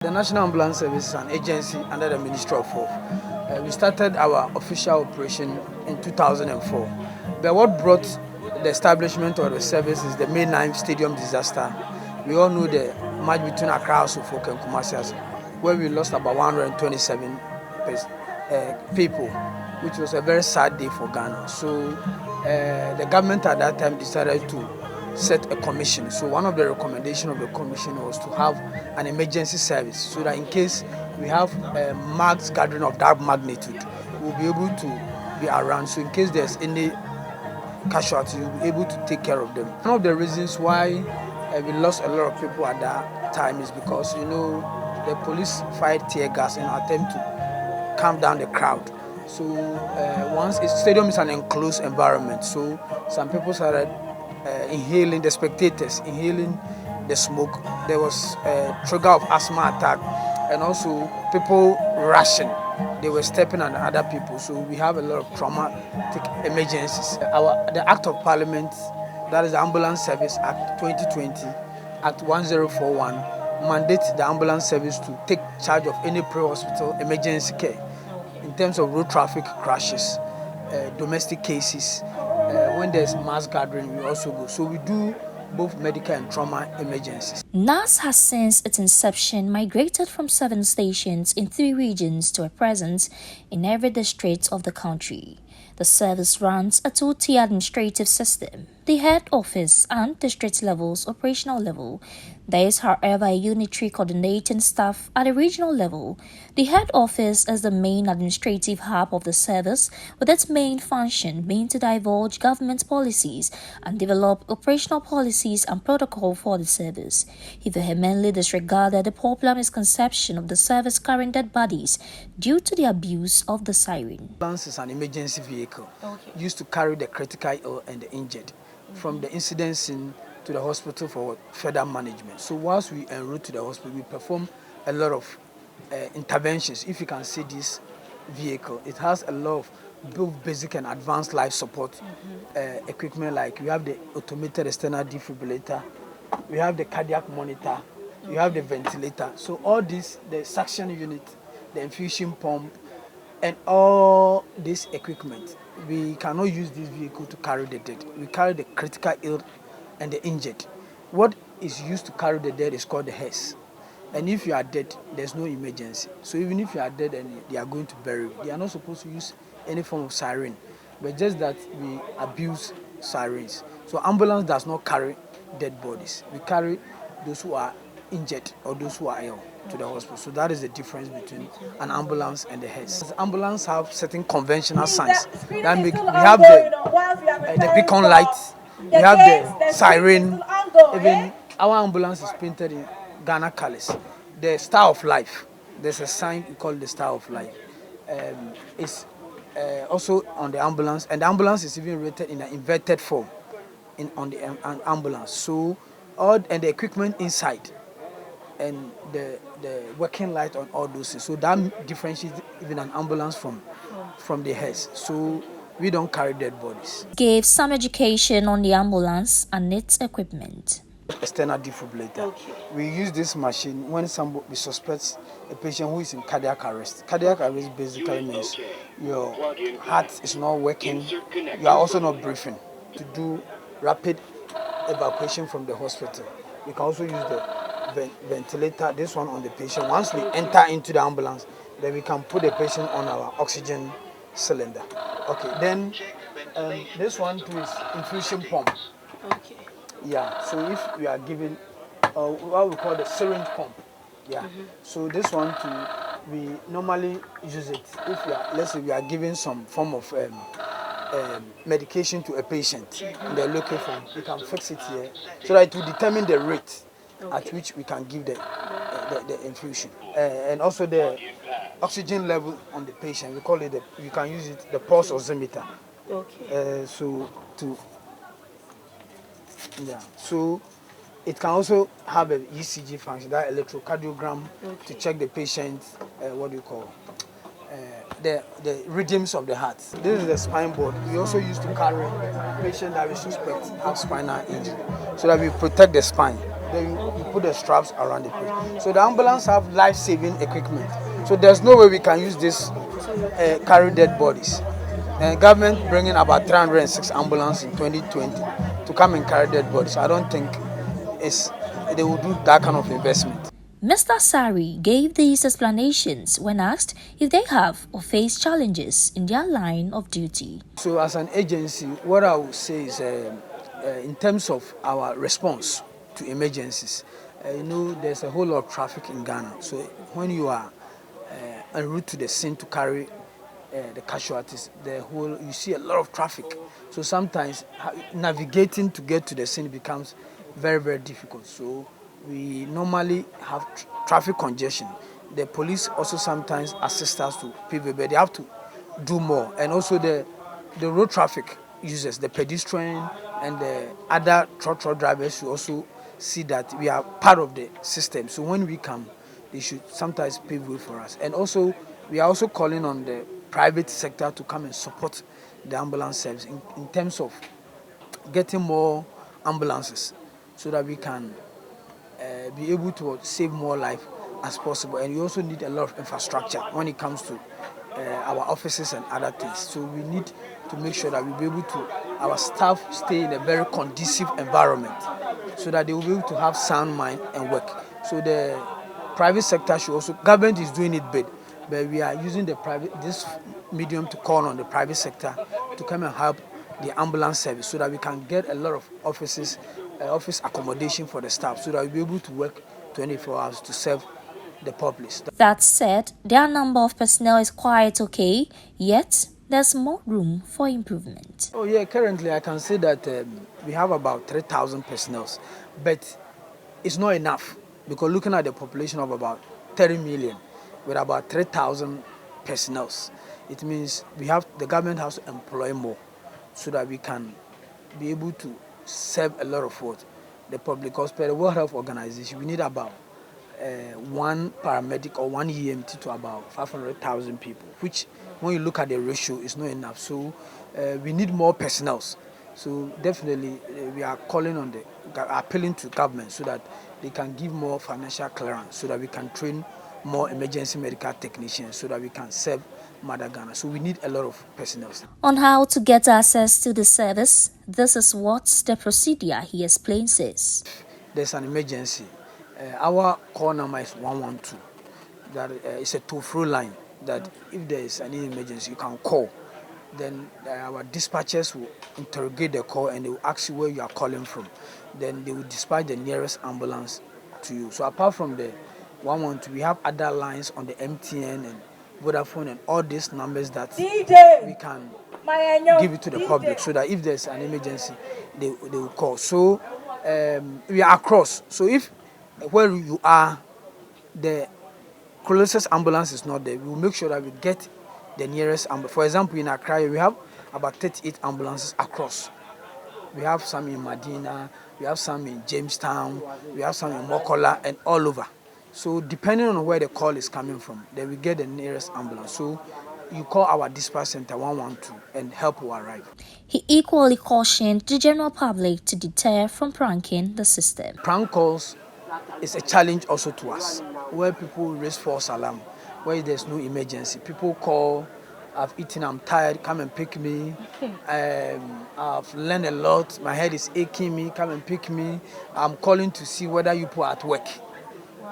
The National Ambulance Service is an agency under the Ministry of Health. We started our official operation in 2004. But what brought the establishment of the service is the May 9th Stadium disaster. We all know the match between Accra House of Folk and Kumasi, where we lost about 127 people, which was a very sad day for Ghana. So the government at that time decided to set a commission. So one of the recommendations of the commission was to have an emergency service, so that in case we have a mass gathering of that magnitude, we'll be able to be around. So in case there's any casualties, we'll be able to take care of them. One of the reasons why we lost a lot of people at that time is because, the police fired tear gas in an attempt to calm down the crowd. So once a stadium is an enclosed environment, so some people started inhaling, the spectators inhaling the smoke. There was a trigger of asthma attack, and also people rushing. They were stepping on other people. So we have a lot of traumatic emergencies. The Act of Parliament, that is the Ambulance Service Act 2020, Act 1041, mandates the ambulance service to take charge of any pre-hospital emergency care in terms of road traffic crashes, domestic cases. When there's mass gathering, we also go. So we do both medical and trauma emergencies. NAS has since its inception migrated from 7 stations in 3 regions to a presence in every district of the country. The service runs a 2-tier administrative system, the head office and district levels operational level. There is, however, a unitary coordinating staff at the regional level. The head office is the main administrative hub of the service, with its main function being to divulge government policies and develop operational policies and protocol for the service. He vehemently disregarded the popular misconception of the service carrying dead bodies due to the abuse of the siren. Ambulance is an emergency vehicle used to carry the critical ill and the injured from the incident scene to the hospital for further management. So whilst we en route to the hospital, we perform a lot of interventions. If you can see this vehicle, it has a lot of both basic and advanced life support equipment, like we have the automated external defibrillator, we have the cardiac monitor, we have the ventilator. So all this, the suction unit, the infusion pump, and all this equipment, we cannot use this vehicle to carry the dead. We carry the critical ill and the injured. What is used to carry the dead is called the hearse. And if you are dead, there's no emergency. So even if you are dead and they are going to bury you, they are not supposed to use any form of siren, but just that we abuse sirens. So ambulance does not carry dead bodies. We carry those who are injured or those who are ill to the hospital. So that is the difference between an ambulance and the hearse. The ambulance have certain conventional signs. That make, we have the beacon lights, we have the siren. Even our ambulance is painted in Ghana colors. The Star of Life, there's a sign we call the Star of Life. It's also on the ambulance, and the ambulance is even rated in an inverted form on the ambulance. So and the equipment inside and the working light on all those things. So that differentiates even an ambulance from the hearse. So we don't carry dead bodies. Gave some education on the ambulance and its equipment. External defibrillator. We use this machine when somebody suspects a patient who is in cardiac arrest. Cardiac arrest basically means your heart is not working, you are also not breathing. To do rapid evacuation from the hospital, we can also use the ventilator, this one on the patient. Once we enter into the ambulance, then we can put the patient on our oxygen cylinder. Okay, then this one too is infusion pump. Okay. Yeah, so if we are giving what we call the syringe pump. Yeah. So this one too, we normally use it if we are, let's say we are giving some form of medication to a patient in the local form. We can fix it here so that it will determine the rate at which we can give the infusion. And also the oxygen level on the patient, we call it, you can use it, the pulse oximeter. Okay. So it can also have a ECG function, that electrocardiogram, to check the patient's, the rhythms of the heart. This is the spine board. We also used to carry patients that we suspect have spinal injury, so that we protect the spine. Then you put the straps around the place. So the ambulance have life-saving equipment. So there's no way we can use this carry dead bodies. And government bringing about 306 ambulances in 2020 to come and carry dead bodies. I don't think they will do that kind of investment. Mr. ASARE gave these explanations when asked if they have or face challenges in their line of duty. So as an agency, what I would say is in terms of our response to emergencies, there's a whole lot of traffic in Ghana. So when you are en route to the scene to carry the casualties, you see a lot of traffic. So sometimes navigating to get to the scene becomes very, very difficult. So we normally have traffic congestion. The police also sometimes assist us to pave, but they have to do more. And also the road traffic users, the pedestrian and the other truck drivers should also see that we are part of the system. So when we come, they should sometimes pave way for us. And also, we are also calling on the private sector to come and support the ambulance service in terms of getting more ambulances so that we can be able to save more life as possible. And we also need a lot of infrastructure when it comes to our offices and other things. So we need to make sure that we'll be able to, our staff stay in a very conducive environment so that they will be able to have sound mind and work. So the private sector should also, government is doing it big, but we are using this medium to call on the private sector to come and help the ambulance service so that we can get a lot of office accommodation for the staff so that we'll be able to work 24 hours to serve the populace. That said, their number of personnel is quite okay, yet there's more room for improvement. Oh yeah, currently I can say that we have about 3,000 personnel, but it's not enough because looking at the population of about 30 million with about 3,000 personnel, it means the government has to employ more so that we can be able to serve a lot of the public. Because per the World Health Organization, we need about one paramedic or one EMT to about 500,000 people, which when you look at the ratio is not enough. So we need more personnel. So definitely we are calling on appealing to government so that they can give more financial clearance so that we can train more emergency medical technicians so that we can serve Mother Ghana. So we need a lot of personnel. On how to get access to the service, this is what the procedure he explains is. There's an emergency. Our call number is 112. That is a toll-free line that if there is any emergency, you can call. Then our dispatchers will interrogate the call and they will ask you where you are calling from. Then they will dispatch the nearest ambulance to you. So apart from the 112, we have other lines on the MTN and Vodafone and all these numbers that we can give it to the public so that if there's an emergency, they will call. So we are across. So if where you are, the closest ambulance is not there, we will make sure that we get the nearest ambulance. For example, in Accra, we have about 38 ambulances across. We have some in Medina, we have some in Jamestown, we have some in Mokola, and all over. So depending on where the call is coming from, then we get the nearest ambulance. So you call our dispatch center 112 and help will arrive. He equally cautioned the general public to deter from pranking the system. Prank calls is a challenge also to us, where people raise false alarm, where there's no emergency. People call, I've eaten, I'm tired, come and pick me. I've learned a lot, my head is aching me, come and pick me. I'm calling to see whether you are at work.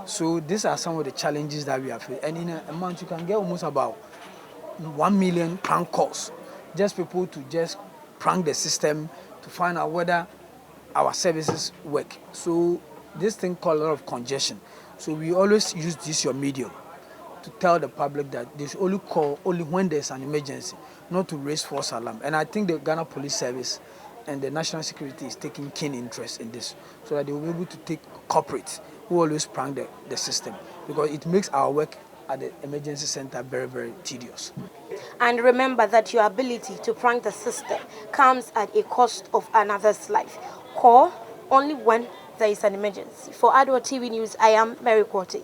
So these are some of the challenges that we have. And in a month, you can get almost about 1 million prank calls. Just people to just prank the system to find out whether our services work. So this thing called a lot of congestion. So we always use your medium to tell the public that they should only call only when there's an emergency, not to raise false alarm. And I think the Ghana Police Service and the National Security is taking keen interest in this so that they will be able to take corporates who always prank the system because it makes our work at the emergency center very, very tedious. And remember that your ability to prank the system comes at a cost of another's life. Call only when there is an emergency. For Adult TV News, I am Mary Quartey.